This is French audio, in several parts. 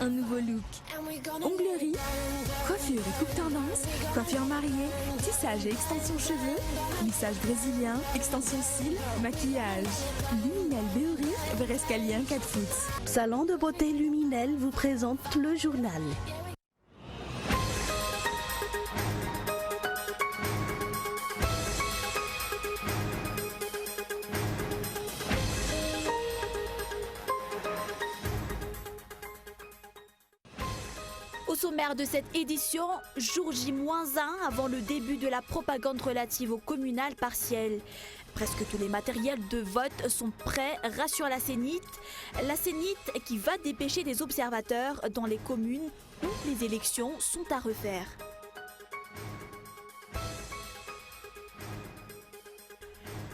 un nouveau look. Onglerie, coiffure et coupe tendance, coiffure mariée, tissage et extension cheveux, lissage brésilien, extension cils, maquillage. Luminel Béorir, Verescalien 4 foot. Salon de beauté Luminel vous présente le journal. Au sommaire de cette édition, jour J-1 avant le début de la propagande relative au communal partiel. Presque tous les matériels de vote sont prêts, rassure la Sénit. La Sénit qui va dépêcher des observateurs dans les communes où les élections sont à refaire.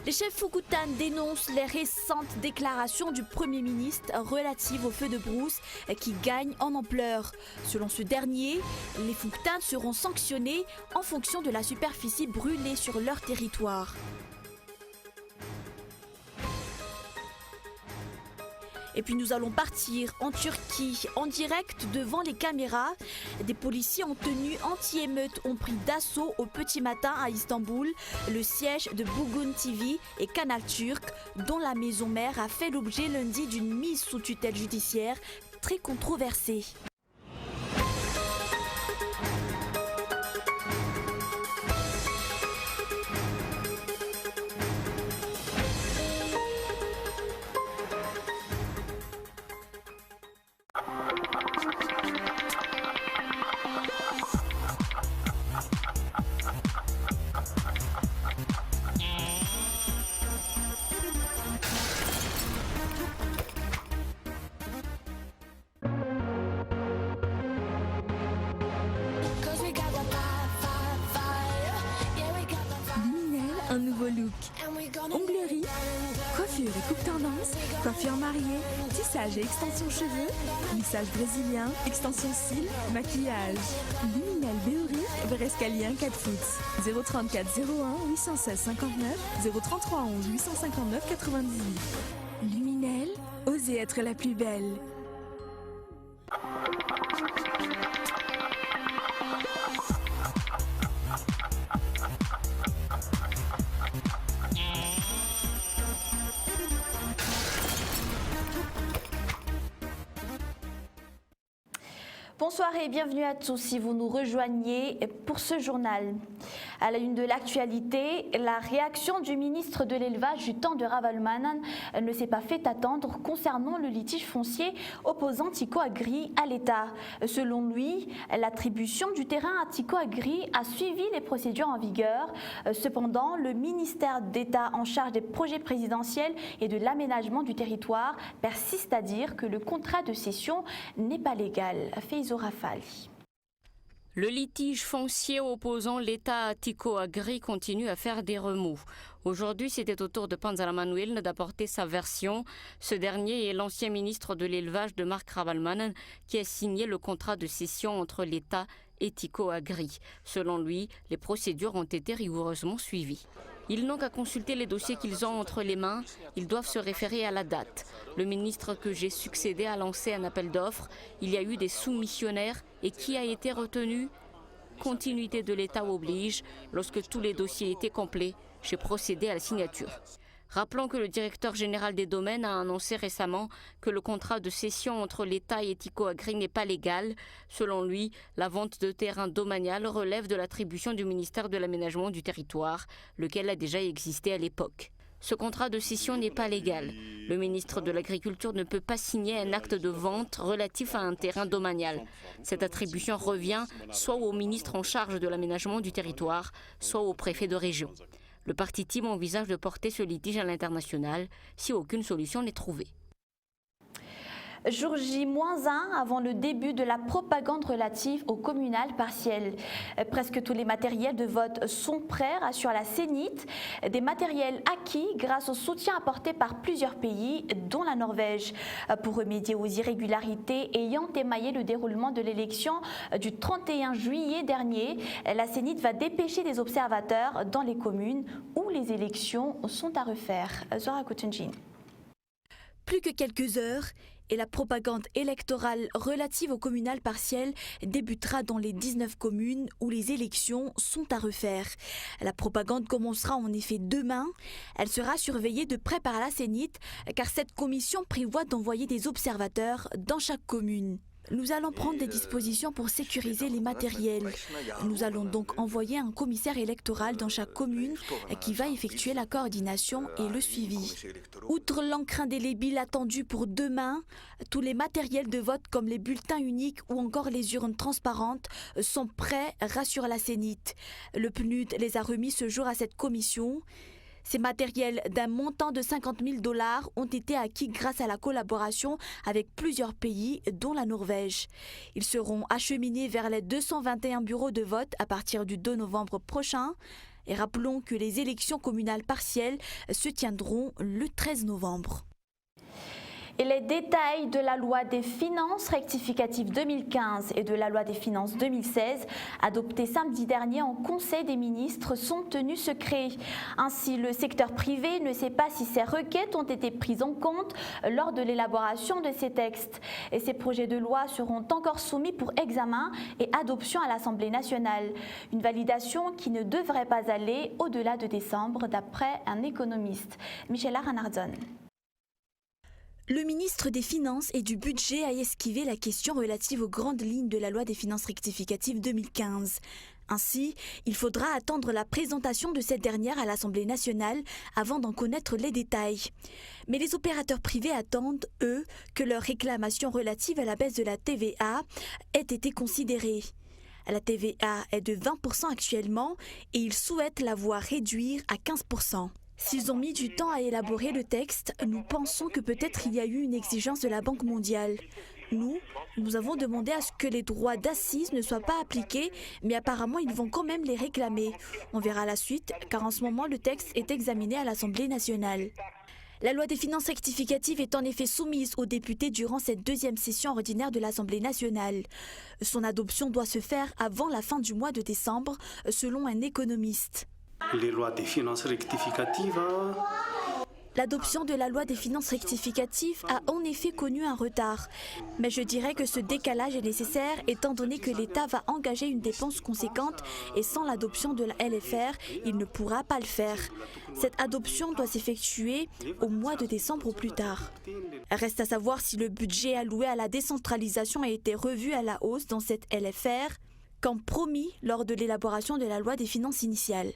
Les chefs Foukoutans dénoncent les récentes déclarations du Premier ministre relatives aux feux de brousse qui gagnent en ampleur. Selon ce dernier, les Foukoutans seront sanctionnés en fonction de la superficie brûlée sur leur territoire. Et puis nous allons partir en Turquie, en direct devant les caméras. Des policiers en tenue anti-émeute ont pris d'assaut au petit matin à Istanbul le siège de Bugün TV et Canal Turc, dont la maison mère a fait l'objet lundi d'une mise sous tutelle judiciaire très controversée. Un nouveau look. Onglerie, coiffure et coupe tendance, coiffure mariée, tissage et extension cheveux, lissage brésilien, extension cils, maquillage. Luminel Béorir, Verescalien 4 foot. 034 01 816 59 033 11 859 98. Luminel, osez être la plus belle. Bonsoir et bienvenue à tous si vous nous rejoignez pour ce journal. À la une de l'actualité, la réaction du ministre de l'Élevage du temps de Ravalomanana ne s'est pas fait attendre concernant le litige foncier opposant Tyco Agri à l'État. Selon lui, l'attribution du terrain à Tyco Agri a suivi les procédures en vigueur. Cependant, le ministère d'État en charge des projets présidentiels et de l'aménagement du territoire persiste à dire que le contrat de cession n'est pas légal. Feizo Rafali. Le litige foncier opposant l'État à Tyco Agri continue à faire des remous. Aujourd'hui, c'était au tour de Panzala Manuel d'apporter sa version. Ce dernier est l'ancien ministre de l'Élevage de Marc Ravalomanana qui a signé le contrat de cession entre l'État et Tyco Agri. Selon lui, les procédures ont été rigoureusement suivies. Ils n'ont qu'à consulter les dossiers qu'ils ont entre les mains. Ils doivent se référer à la date. Le ministre que j'ai succédé a lancé un appel d'offres. Il y a eu des soumissionnaires et qui a été retenu? Continuité de l'État oblige. Lorsque tous les dossiers étaient complets, j'ai procédé à la signature. Rappelons que le directeur général des domaines a annoncé récemment que le contrat de cession entre l'État et Tyco Agri n'est pas légal. Selon lui, la vente de terrain domanial relève de l'attribution du ministère de l'Aménagement du Territoire, lequel a déjà existé à l'époque. Ce contrat de cession n'est pas légal. Le ministre de l'Agriculture ne peut pas signer un acte de vente relatif à un terrain domanial. Cette attribution revient soit au ministre en charge de l'Aménagement du Territoire, soit au préfet de région. Le parti TIM envisage de porter ce litige à l'international si aucune solution n'est trouvée. Jour J-1 avant le début de la propagande relative au communal partiel. Presque tous les matériels de vote sont prêts, rassure la Sénit. Des matériels acquis grâce au soutien apporté par plusieurs pays, dont la Norvège. Pour remédier aux irrégularités ayant émaillé le déroulement de l'élection du 31 juillet dernier, la Sénit va dépêcher des observateurs dans les communes où les élections sont à refaire. Zora Koutounjin. Plus que quelques heures et la propagande électorale relative aux communales partielles débutera dans les 19 communes où les élections sont à refaire. La propagande commencera en effet demain. Elle sera surveillée de près par la CENIT car cette commission prévoit d'envoyer des observateurs dans chaque commune. Nous allons prendre des dispositions pour sécuriser les matériels. Nous allons donc envoyer un commissaire électoral dans chaque commune qui va effectuer la coordination et le suivi. Outre l'encre indélébile attendue pour demain, tous les matériels de vote comme les bulletins uniques ou encore les urnes transparentes sont prêts, rassure la CENIT. Le PNUD les a remis ce jour à cette commission. Ces matériels d'un montant de $50 000 ont été acquis grâce à la collaboration avec plusieurs pays, dont la Norvège. Ils seront acheminés vers les 221 bureaux de vote à partir du 2 novembre prochain. Et rappelons que les élections communales partielles se tiendront le 13 novembre. Et les détails de la loi des finances rectificative 2015 et de la loi des finances 2016, adoptées samedi dernier en Conseil des ministres, sont tenus secrets. Ainsi, le secteur privé ne sait pas si ces requêtes ont été prises en compte lors de l'élaboration de ces textes. Et ces projets de loi seront encore soumis pour examen et adoption à l'Assemblée nationale. Une validation qui ne devrait pas aller au-delà de décembre, d'après un économiste. Michela Ranardson. Le ministre des Finances et du Budget a esquivé la question relative aux grandes lignes de la loi des finances rectificative 2015. Ainsi, il faudra attendre la présentation de cette dernière à l'Assemblée nationale avant d'en connaître les détails. Mais les opérateurs privés attendent, eux, que leurs réclamations relatives à la baisse de la TVA aient été considérées. La TVA est de 20% actuellement et ils souhaitent la voir réduire à 15%. S'ils ont mis du temps à élaborer le texte, nous pensons que peut-être il y a eu une exigence de la Banque mondiale. Nous avons demandé à ce que les droits d'assises ne soient pas appliqués, mais apparemment ils vont quand même les réclamer. On verra la suite, car en ce moment le texte est examiné à l'Assemblée nationale. La loi des finances rectificatives est en effet soumise aux députés durant cette deuxième session ordinaire de l'Assemblée nationale. Son adoption doit se faire avant la fin du mois de décembre, selon un économiste. Les lois des finances rectificatives. L'adoption de la loi des finances rectificatives a en effet connu un retard. Mais je dirais que ce décalage est nécessaire étant donné que l'État va engager une dépense conséquente et sans l'adoption de la LFR, il ne pourra pas le faire. Cette adoption doit s'effectuer au mois de décembre au plus tard. Reste à savoir si le budget alloué à la décentralisation a été revu à la hausse dans cette LFR, comme promis lors de l'élaboration de la loi des finances initiales.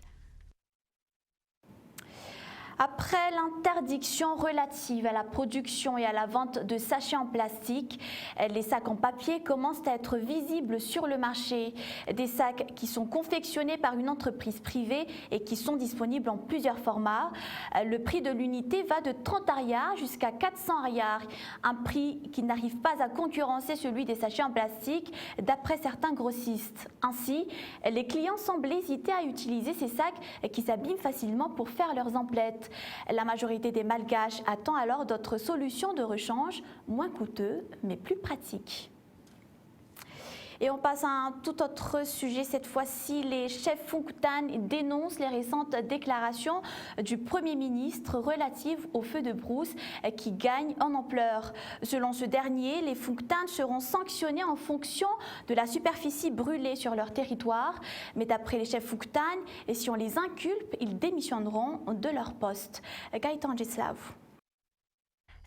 Après l'interdiction relative à la production et à la vente de sachets en plastique, les sacs en papier commencent à être visibles sur le marché. Des sacs qui sont confectionnés par une entreprise privée et qui sont disponibles en plusieurs formats. Le prix de l'unité va de 30 ariars jusqu'à 400 ariars, un prix qui n'arrive pas à concurrencer celui des sachets en plastique d'après certains grossistes. Ainsi, les clients semblent hésiter à utiliser ces sacs qui s'abîment facilement pour faire leurs emplettes. La majorité des Malgaches attend alors d'autres solutions de rechange, moins coûteux mais plus pratiques. Et on passe à un tout autre sujet. Cette fois-ci, les chefs Fonctan dénoncent les récentes déclarations du Premier ministre relatives aux feux de brousse qui gagnent en ampleur. Selon ce dernier, les Fonctan seront sanctionnés en fonction de la superficie brûlée sur leur territoire. Mais d'après les chefs Fonctan, et si on les inculpe, ils démissionneront de leur poste. Gaëtan Gislav.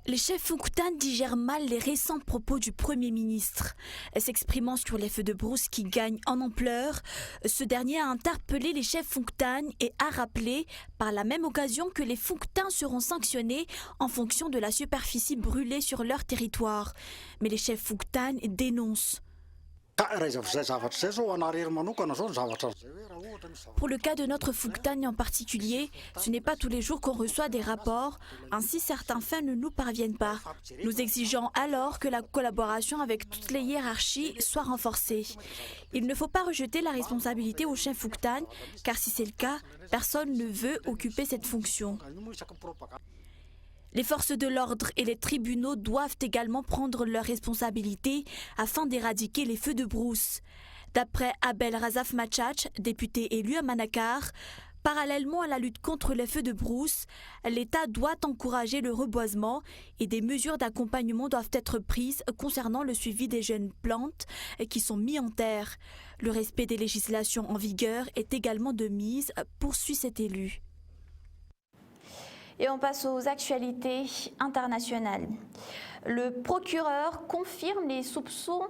Les chefs Fonctan digèrent mal les récents propos du Premier ministre. S'exprimant sur les feux de brousse qui gagnent en ampleur, ce dernier a interpellé les chefs Fonctan et a rappelé par la même occasion que les Fonctan seront sanctionnés en fonction de la superficie brûlée sur leur territoire. Mais les chefs Fonctan dénoncent. Pour le cas de notre Fonctan en particulier, ce n'est pas tous les jours qu'on reçoit des rapports, ainsi certains faits ne nous parviennent pas. Nous exigeons alors que la collaboration avec toutes les hiérarchies soit renforcée. Il ne faut pas rejeter la responsabilité aux chefs Fonctan, car si c'est le cas, personne ne veut occuper cette fonction. Les forces de l'ordre et les tribunaux doivent également prendre leurs responsabilités afin d'éradiquer les feux de brousse. D'après Abel Razaf Machach, député élu à Manakar, Parallèlement à la lutte contre les feux de brousse, l'État doit encourager le reboisement et des mesures d'accompagnement doivent être prises concernant le suivi des jeunes plantes qui sont mises en terre. Le respect des législations en vigueur est également de mise, poursuit cet élu. Et on passe aux actualités internationales. Le procureur confirme les soupçons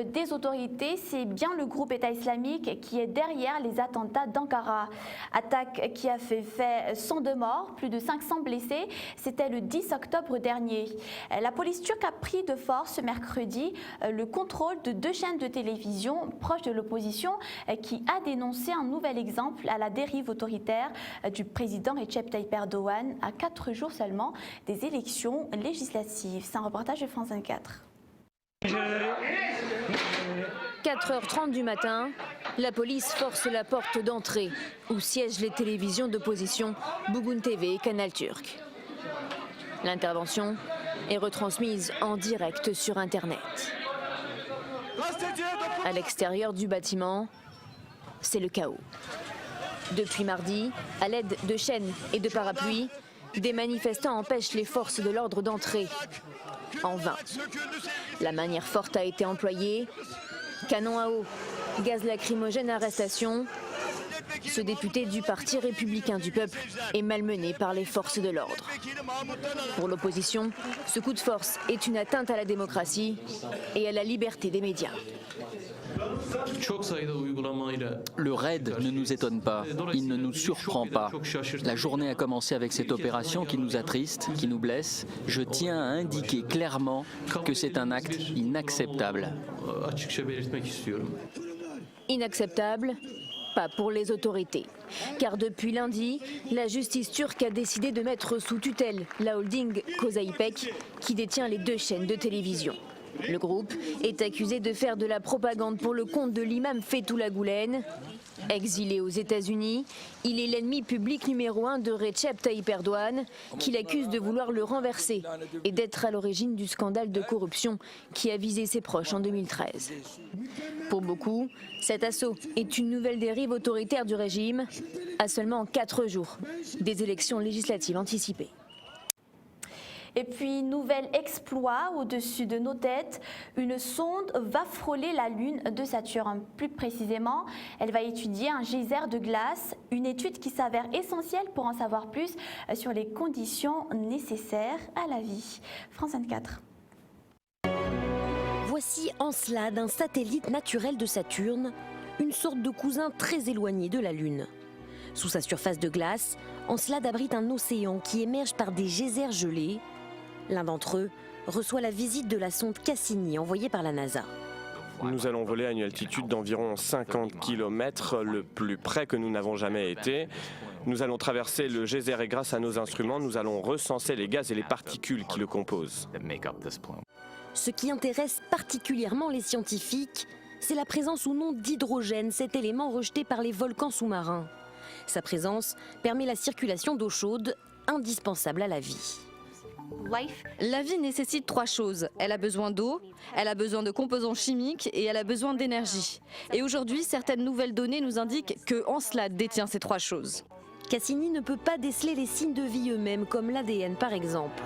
des autorités. C'est bien le groupe État islamique qui est derrière les attentats d'Ankara. Attaque qui a fait 102 morts, plus de 500 blessés. C'était le 10 octobre dernier. La police turque a pris de force ce mercredi le contrôle de 2 chaînes de télévision proches de l'opposition qui a dénoncé un nouvel exemple à la dérive autoritaire du président Recep Tayyip Erdogan à 4 jours seulement des élections législatives. C'est un reportage de France 24. 4h30 du matin, la police force la porte d'entrée où siègent les télévisions d'opposition Bugün TV et Canal Turc. L'intervention est retransmise en direct sur Internet. À l'extérieur du bâtiment, c'est le chaos. Depuis mardi, à l'aide de chaînes et de parapluies, des manifestants empêchent les forces de l'ordre d'entrer. En vain. La manière forte a été employée. Canon à eau, gaz lacrymogène, arrestation. Ce député du Parti républicain du peuple est malmené par les forces de l'ordre. Pour l'opposition, ce coup de force est une atteinte à la démocratie et à la liberté des médias. Le raid ne nous étonne pas, il ne nous surprend pas. La journée a commencé avec cette opération qui nous attriste, qui nous blesse. Je tiens à indiquer clairement que c'est un acte inacceptable. Inacceptable ? Pas pour les autorités. Car depuis lundi, la justice turque a décidé de mettre sous tutelle la holding Koza İpek qui détient les 2 chaînes de télévision. Le groupe est accusé de faire de la propagande pour le compte de l'imam Fethullah Gülen. Exilé aux États-Unis, il est l'ennemi public numéro 1 de Recep Tayyip Erdogan, qui l'accuse de vouloir le renverser et d'être à l'origine du scandale de corruption qui a visé ses proches en 2013. Pour beaucoup, cet assaut est une nouvelle dérive autoritaire du régime, à seulement 4 jours des élections législatives anticipées. Et puis, nouvel exploit au-dessus de nos têtes, une sonde va frôler la Lune de Saturne. Plus précisément, elle va étudier un geyser de glace, une étude qui s'avère essentielle pour en savoir plus sur les conditions nécessaires à la vie. France 24. Voici Encelade, un satellite naturel de Saturne, une sorte de cousin très éloigné de la Lune. Sous sa surface de glace, Encelade abrite un océan qui émerge par des geysers gelés. L'un d'entre eux reçoit la visite de la sonde Cassini envoyée par la NASA. Nous allons voler à une altitude d'environ 50 km, le plus près que nous n'avons jamais été. Nous allons traverser le geyser et grâce à nos instruments, nous allons recenser les gaz et les particules qui le composent. Ce qui intéresse particulièrement les scientifiques, c'est la présence ou non d'hydrogène, cet élément rejeté par les volcans sous-marins. Sa présence permet la circulation d'eau chaude, indispensable à la vie. La vie nécessite 3 choses. Elle a besoin d'eau, elle a besoin de composants chimiques et elle a besoin d'énergie. Et aujourd'hui, certaines nouvelles données nous indiquent que Encelade détient ces 3 choses. Cassini ne peut pas déceler les signes de vie eux-mêmes, comme l'ADN par exemple.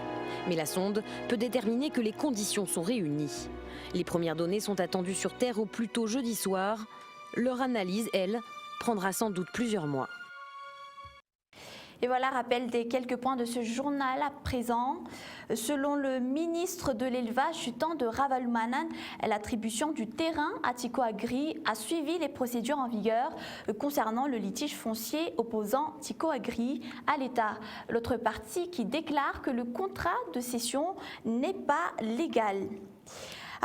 Mais la sonde peut déterminer que les conditions sont réunies. Les premières données sont attendues sur Terre au plus tôt jeudi soir. Leur analyse, elle, prendra sans doute plusieurs mois. Et voilà, rappel des quelques points de ce journal à présent. Selon le ministre de l'Élevage du temps de Ravalomanana, l'attribution du terrain à Tycho Agri a suivi les procédures en vigueur concernant le litige foncier opposant Tycho Agri à l'État. L'autre partie qui déclare que le contrat de cession n'est pas légal.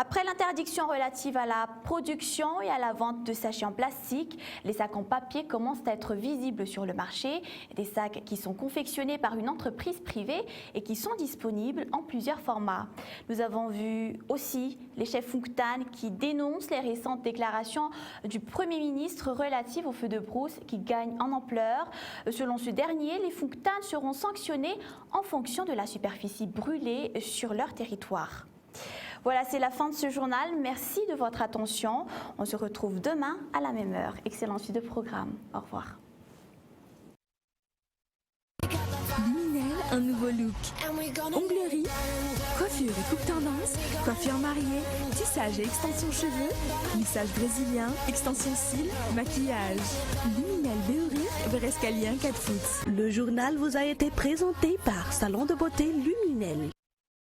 Après l'interdiction relative à la production et à la vente de sachets en plastique, les sacs en papier commencent à être visibles sur le marché. Des sacs qui sont confectionnés par une entreprise privée et qui sont disponibles en plusieurs formats. Nous avons vu aussi les chefs Fonctane qui dénoncent les récentes déclarations du Premier ministre relatives aux feux de brousse qui gagnent en ampleur. Selon ce dernier, les Fonctane seront sanctionnés en fonction de la superficie brûlée sur leur territoire. Voilà, c'est la fin de ce journal. Merci de votre attention. On se retrouve demain à la même heure. Excellente suite de programme. Au revoir. un nouveau look. Onglerie, coiffure et coupe tendance, coiffure mariée, tissage et extension cheveux, lissage brésilien, extension cils, maquillage. Luminel Béouric, Verescalien 4 foot. Le journal vous a été présenté par Salon de beauté Luminel.